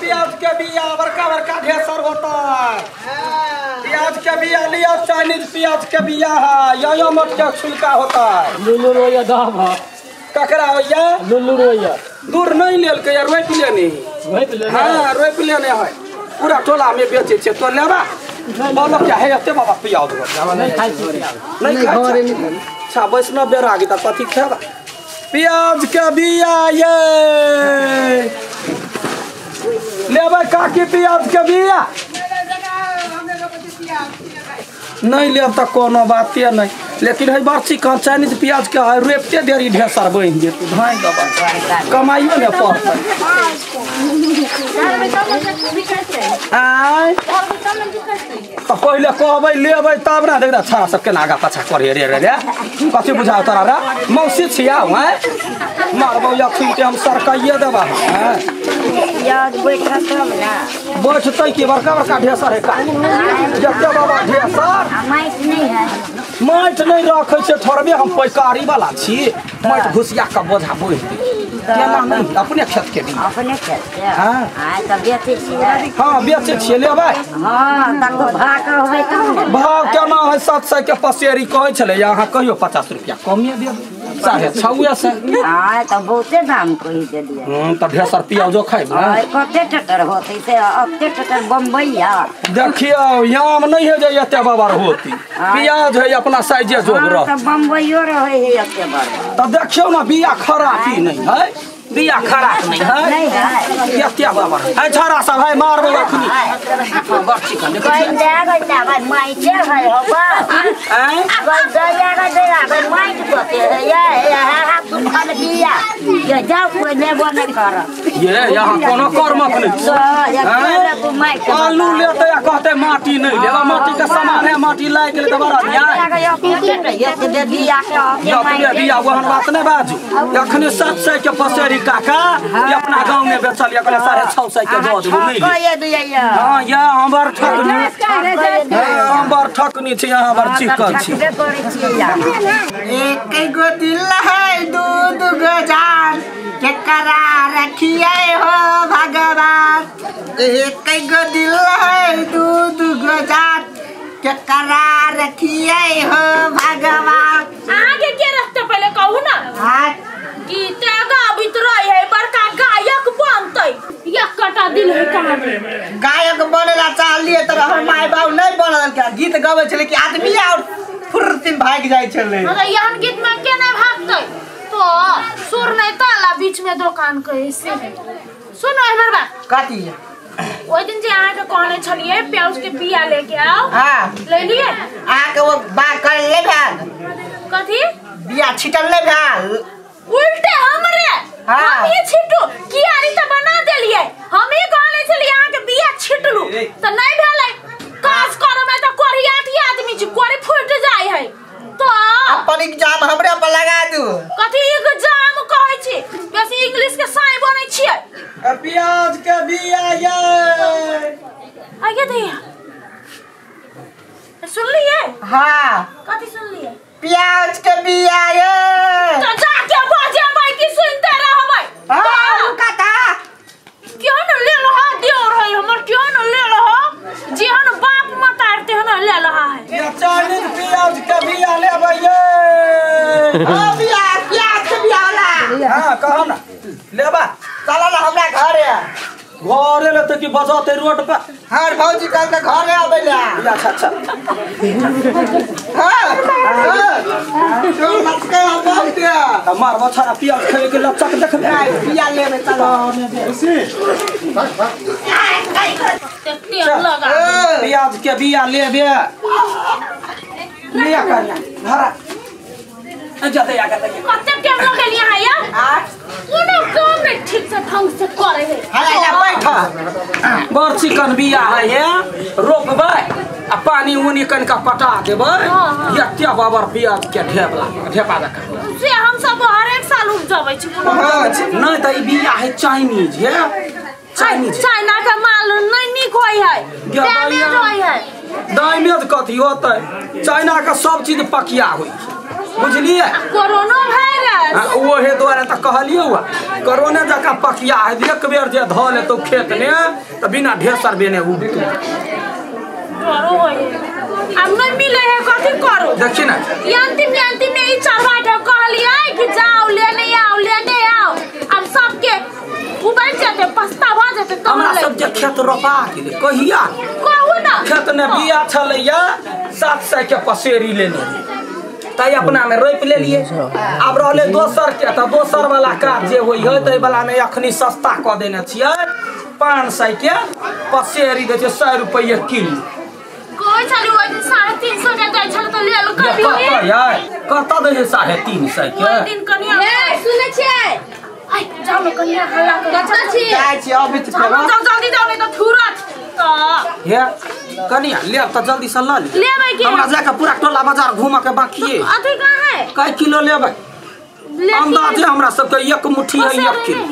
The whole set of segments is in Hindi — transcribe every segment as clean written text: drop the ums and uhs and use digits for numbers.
प्याज के बिया बड़का बड़का ढेसर होता है। प्याज के बिया लिया चाइनीज प्याज के बिया है या मोट के छिलका होता है। लुल्लू रोया दाम है ककरा होइया लुल्लू रोया दूर नहीं लेल के रोप लेने हाँ रोप लेने है पूरा टोला में बेचे छे तो लेबा बोलो क्या है एते बाबा प्याज नहीं खाई नहीं खाई अच्छा वैष्णव बेरा गई त कथी खेबा प्याज के बिया ये लेबै काकी प्याज के बिया नहीं लेब तो कोनो बाते नहीं लेकिन है बर्ची कहाँ चाइनीज प्याज के है रोपते देरी ढेसर बन गए तू धाई दबा कमाइयो ने पड़ते तो पहले कहबै लेबै तब ना देख छाड़ा सबके नागा पाछा करे रे रे कथी बुझाओ तोरा रे मौसी छिया हैं मारबौ अखन के हम सरकाइए देबा हैं प्याज बैठा तब ना बैठतै कि बड़का बड़का ढेसर है का जते बाबा ढेसर माइट नहीं है माइट नहीं रखे छे थोड़बे हम पैकारी वाला छी माइट घुसिया के बोझा बोझ केना नहीं अपने खेत के भी अपने खेत के हां हां त बेचे छियै हां बेचे छियै लेबै हां तको भाव होबै तब ने भाव केना है 700 के पसेरी कहै छले अहाँ कहियो 50 रुपया कमे दे 650 से हां त बहुते दाम कहि देलियै त ढेसर प्याजो खाइब ना कते टटर होतै से अते टटर बम्बईया देखियो याम नहीं है जे एते बाबर होती प्याज है अपना साइजे जोग रह त बम्बईयो रहे है एते बड़ त देखियो ना बिया खराब ही नहीं है बिया खराब नहीं है नहीं है एते बाबर है छोरा सब है मारबो अखनी बर्ची कन कोई देगा भाई माइटे है होबा हैं कोई देगा भाई माइट कोते है ये तू फल बिया ये जाओ कोई लेबो नहीं कर ये यहाँ कोनो कर्मक नहीं आलू लेते या कहते माटी नहीं लेवा माटी का सामान है माटी लाए के लिए दबारा दिया दे दिया ये दिया वहन बात नहीं बाजू अखनी 700 के पसेरी काका ये अपना गांव में बेचल या 650 के दो दे नहीं हां ये हमर ठकनी हमर ठकनी छी यहाँ हमर चिकन छी एक गो दिल है दूध गो जान केकरा रखिए हो भगवान एक गो दिल है दूध गो जान केकरा रखिए हो भगवान आगे के रास्ते पहले कहू ना हां कि तेगा भीतर है बड़का गायक बनतै एक कटा दिल है कहां गायक बनेला चाहलिए त हम माय बाबू नहीं बनल के गीत गावे छले कि आदमी और फुर्तिन भाग जाय छले अरे यहन गीत में के नहीं भागतै तो सुर नहीं ताला बीच में दुकान कैसे सुनो हमर बात कथी ओइ दिन जे आके कहले छलिए प्याज के बिया लेके आओ हां ले लिए आके वो बात कर ले भाग कथी बिया छिटल ले भाग उल्टे हमरे हम ये छिटू की आरी त बना देलिए हम ही कहले छलिए आके बिया छिटलू त नहीं भेलै काज करे में त कोरियाती आदमी छी कोरी फुट जाय है तो अपन एग्जाम हमरे पर लगा दू कथी एग्जाम कहै छी बेसी इंग्लिश के साई बनै छियै प्याज के बिया ये आगे दैया सुनलिए हां कथी सुनलिए प्याज के बिया ये तो जाके बाजे भाई की सुनते रहबै हां कथा क्यों न ले लो हां दियो रही हमर क्यों न ले लो जेहन बाप मतारते हन ले लो है ये चाइनीज प्याज के बिया लेबै ये ओ बिया प्याज के बिया वाला हां कहो ना लेबा चला ना हमरा घर है घरे ले त कि बजाते रोड पर हर भौजी कल के घरे आबैला अच्छा हां तो लचके बहुत दिया मार बछड़ा प्याज खाए के लचक देखबे बिया लेबे चलो तेल लगा प्याज के बिया लेबे लिया कर धरा जते आगे तक कते टाइम लगलिए है यार कोनो काम नहीं ठीक से ढंग से करे है हां बैठा बड़ चिकन बिया है ये रोपबै आ पानी उनी कन का पटा देबै एते बाबर प्याज के ढेपा दक से हम सब हर एक साल उपजाबै छी नहीं त ई बिया है चाइनीज है चाइनीज चाइना का माल नहीं निक होय है डैमेज होय है डैमेज कथी होतै चाइना का सब चीज पकिया होई बुझलिए कोरोना वायरस वो हे द्वारा त कहलियो हुआ कोरोना जका पकिया है एक बेर जे ध ले तो खेत ने त बिना ढेसर बेने उगत करो अब नहीं मिले है कथी करो देखी ना अंतिम में ई चरवाटे कहलिए कि जाओ लेने आओ अब सबके उबल जाते पछतावा जाते तो हमरा सब जे खेत रोपा गेले कहिया कहू ना खेत ने बिया छलैया 700 के पसेरी लेने ताई अपना में रोप ले लिए अब रहले दोसर के त दोसर वाला काज जे होई है तै वाला में अखनी सस्ता क देने छियै 500 के पसेरी दे छै 100 रुपया किलो कोई चली वो 350 के दै छल त ले लो कभी कत दे 350 के कोई दिन कनिया ए सुने छियै आई जाओ न कनिया हल्ला कर छी जाय छी अभी त जल्दी जाओ नहीं तो थुरत त हे कनिया ले त जल्दी से ल ले लेबै के हमरा जाके पूरा टोला बाजार घुमा के बाकी है अथी कहां है कई किलो लेबै अंदाजे हमरा सब के एक मुट्ठी है 1 किलो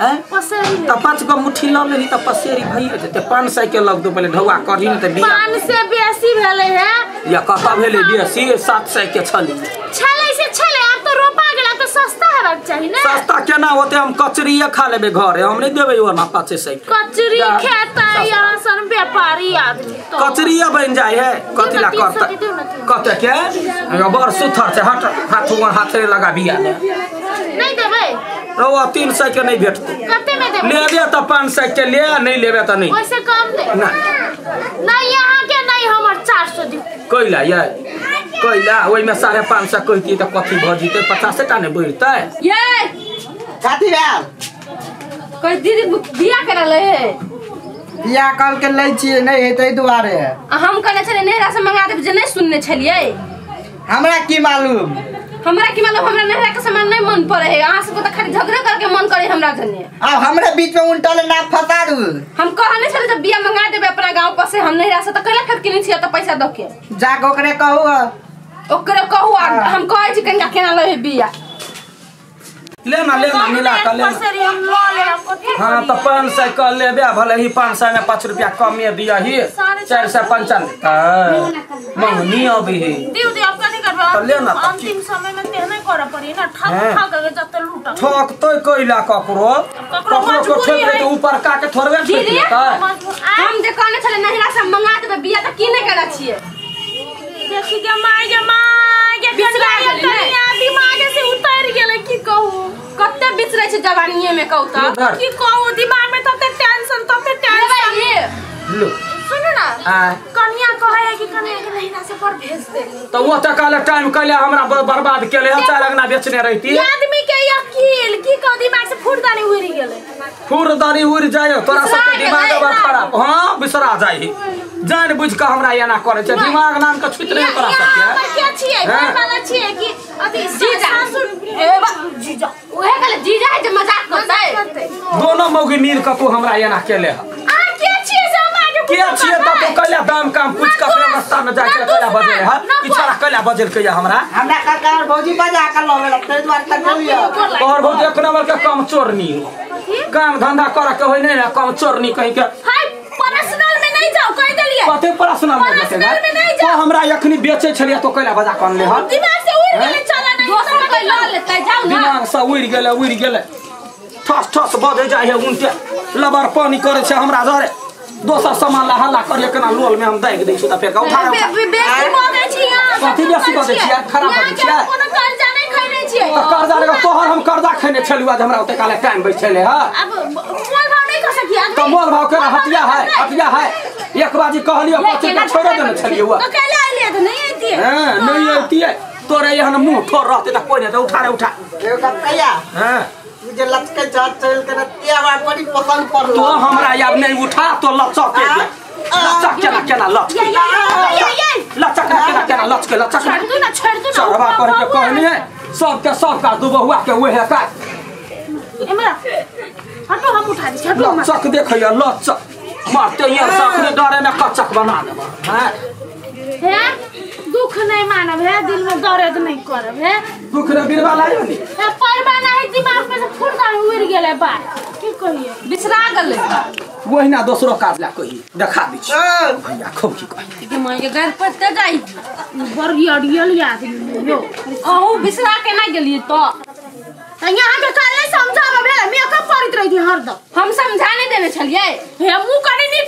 हैं पसेरी त 5 गो मुट्ठी ल लेली त पसेरी भइए जेते 500 के लग दो पहले ढौआ करी न त बिया 5 से बेसी भेले है या कता भेले बेसी 700 के छली छले अब तो रोपा गेला तो सस्ता हेबाक चाहिए ना सस्ता केना होते हम कचरिए खा लेबे घरे हम नहीं देबे ओना 500 कचरी खाता यहाँ सन व्यापारी आदमी तो कचरिए बन जाए है कतिला करता कते के बड़ सुथर से हाथ लगा बिया नहीं देबे रवा 300 के नहीं भेटते कते में देबे लेबे त 500 के ले नहीं लेबे त नहीं वैसे कम दे नहीं यहाँ के नहीं हमर 400 दी कैला ये कैला ओइ में 550 कहती त कथी भ जीते 50 टा ने बढ़तै ये काती यार कोई दीदी बिया करा ले बिया कल के लै छी नहीं हेतै दुआरे हम कहले छले नहरा से मंगा देब जे नहीं सुनने छलिए हमरा की मालूम हमरा नहरा के सामान नहीं मन पड़े है अहाँ सबको तो खाली झगड़ा करके मन करे हमरा जने अब हमरे बीच में उल्टा ले ना फसा दू हम कहने छले जब बिया मंगा देबे अपना गांव पर से हम नहरा से तो कहला फेर किनी छिए तो पैसा दो के जाके ओकरे कहू हम कहै छी कनिका केना ले बिया लेना मिला कर लेना हम लो ले हमको हां त 500 क लेबे भले ही 500 में 5 रुपया कमे दिया ही 495 मंगनी अभी है दिउ अब कथि करबे त लेना अंतिम समय में ते नहीं करे पड़ी ना ठक के जत लूटा ठक तो कैला ककरो को ठक दे ऊपर का के थोड़बे ठक लेता हम जे कहने छले नहरा से मंगा देबे बिया त की नहीं करा छिए देखि के माय के बिसरा कनिया दिमाग से उतर गेले की कहू कत्ते बिसरै छै जवानीए में कहू त की कहू दिमाग में तते टेंशन लो सुनो ना कन्या कहे है कि कन्या के नहरा से पर भेज दे तो वो त काले टाइम कहले हमरा बर्बाद केले चार लगना बेचने रहती आदमी के अकील की कह दिमाग से फुरदानी उड़ गेले फुरदानी उड़ जाए तोरा सब के दिमाग बड़ खराब हां बिसरा जाई जान बुझ के हमरा एना करे छै दिमाग नाम के छुत नहीं करा सके क्या छिए वाला छिए कि अथी जीजा जीजा ओहे कहले जीजा है जे मजाक करते दोनों मौगी मिल के तू हमरा एना केले आ के छिए से मागे के छिए त तो कहले दाम काम पूछ के अपने रास्ता में जाके कहला बजे है पिछड़ा कहला बजे के हमरा काका भौजी बजा के लवे लगते द्वार तक बोलियो और बहुत एक नंबर के काम चोरनी काम धंधा कर के होय नहीं काम चोरनी कहि के हाय पर्सनल में नहीं जाओ कह देलिए कते पर्सनल में जाते तो हमरा यखनी बेचे छलिए तो कहला बजा कन ले ह दिमाग से उड़ गेले चला नहीं दोसर कोई ल लेते जाओ ना दिमाग से उड़ गेले ठस बजे जाय है उनके लबर पानी करे छै हमरा घरे दोसर सामान ला हल्ला करिए केना लोल में हम दाग दै छी त फेर उठा बेसी बजे छी यहां कथि बेसी बजे छी खराब बजे छी कोनो कर्जा नहीं खैने छी त कर्जा रे तोहर हम कर्जा खैने छलु आज हमरा ओते काले टाइम बैठ छले ह अब मोल भाव नहीं कर सकिया त मोल भाव के हटिया है एक बाजी कहलियो 25 रुपया छोड़ देने छलिए हुआ तो कहले आइले तो नहीं आती हां नहीं आती है तोरे यहाँ मुंह ठोर रहते त कोई नहीं तो उठा एगो कतैया हां मुझे लचके जात चल के नतिया बार बड़ी पसंद पड़लो तो हमरा यार नहीं उठा तो लचक केना लचक छोड़ दो ना चढ़वा कर के कहनी है सबके सब का दुबहुआ के ओहे का एमरा हटो हम उठा दी हटो लचक देखैया लचक मारते ये सखरे डरे में कचक बना देबा हां है दुख नहीं मानब है दिल में दर्द नहीं करब है दुख रे बिरवा लायो नी परवाना है दिमाग में से फुरदा उड़ गेले बा की कहिए बिसरा गेले वही ना दोसरो काज ला कही देखा दी भैया खूब की कही कि मैं घर पर ते जाई बड़ी अड़ियल याद यो कहू बिसरा के ना गेलिए तो यहाँ के काल नहीं समझाबे मेकअप करत रही थी हरदम हम समझाने देने छलिए हे मुंह कने नी